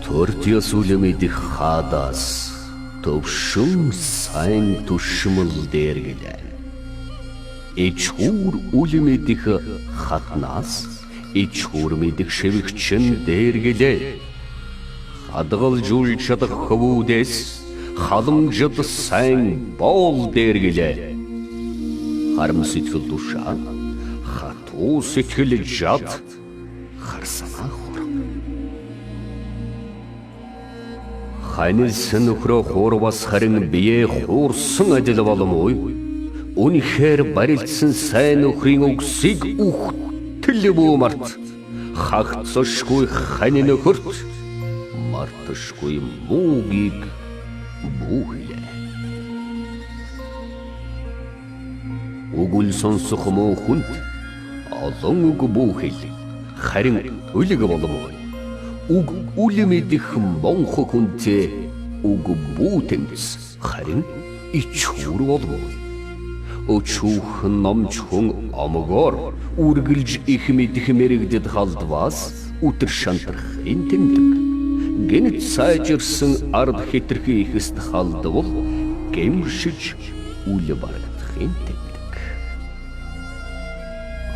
Төртөс үлемедих хадас, төвшün сайн түшмэл дэргэлээ. Ичхур үлемедих хатнас, ичхур медих шевэгчэн дэргэлээ. Хадгал жул чадах хөвүүдээс, халамжид сайн бол дэргэлээ. Харам сэтгэл душа, хатуу сэтгэл жад, харсанаа хурам. Ханис нөхрөө хуурвас харин бие хуурсан ажил боломгүй. Үнэхээр барилдсан сайн нөхрийн үгсийг үхтэл март. Хагцшгүй хань нөхөрт мартшгүй муугийг бүхлээ. Үгүл сонсох муу хүнд олон үг бүхэл харин үлэг боломгүй. Уг үлэмэдэх монхо хүнтэй уг бүтэнс харин ичхүр болмой. Өчүүх номч хүн омгоор үргэлж их мэдэх мэрэгдэд халдваас үтэр шантрахын тэмдэг. Гэнэт сайжирсан ард хитрхи ихэст халдвал гэмшиж үл барагдахын тэмдэг.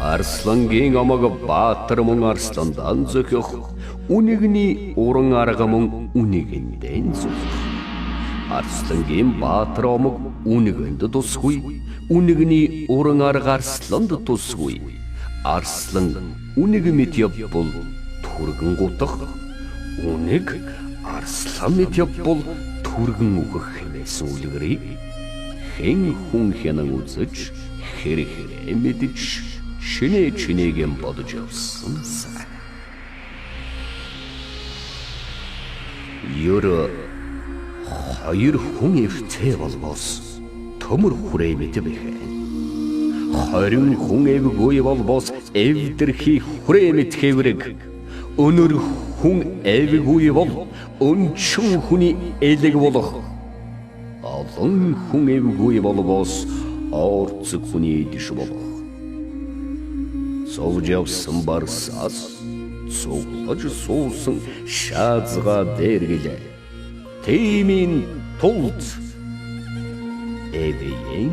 Арслангийн омог баатар мөн арсландан зөхөх. Үнэгний уран арга мөн үнэгэндэн зүх. Арслангийн баатар омог үнэгэнд тусгүй. Үнэгний уран арга арсланд тусгүй. Арслан үнэг мэт явбал түргэн гутах. Үнэг арслан мэт явбал түргэн үхэх хэмээсэн үлгэрийг хэн хүн хянан үзэж хэр хэрэ мэдэж чинээгэм бодож явсан сайн. Ёро хоёр хүн эвтэй болбоос төмөр хүрээ мэдвэхэн. Хорин хүн эвгүй болбоос эвдэрхий хүрээ мэдхэврэг. Өнөр хүн эвгүй бол өнчөн хүний элэг болох. Олон хүн эвгүй болбоос орцог хүний эдиш болох. Совж явсан барсаас цуглаж суусан шаазга дэргэлээ. Тимийн тулд эвэйн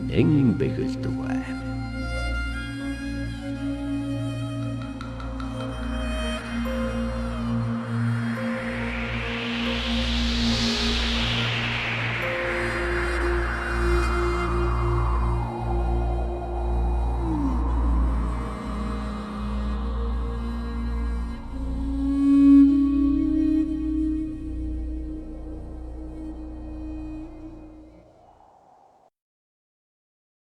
нэн бэгэлдвэ.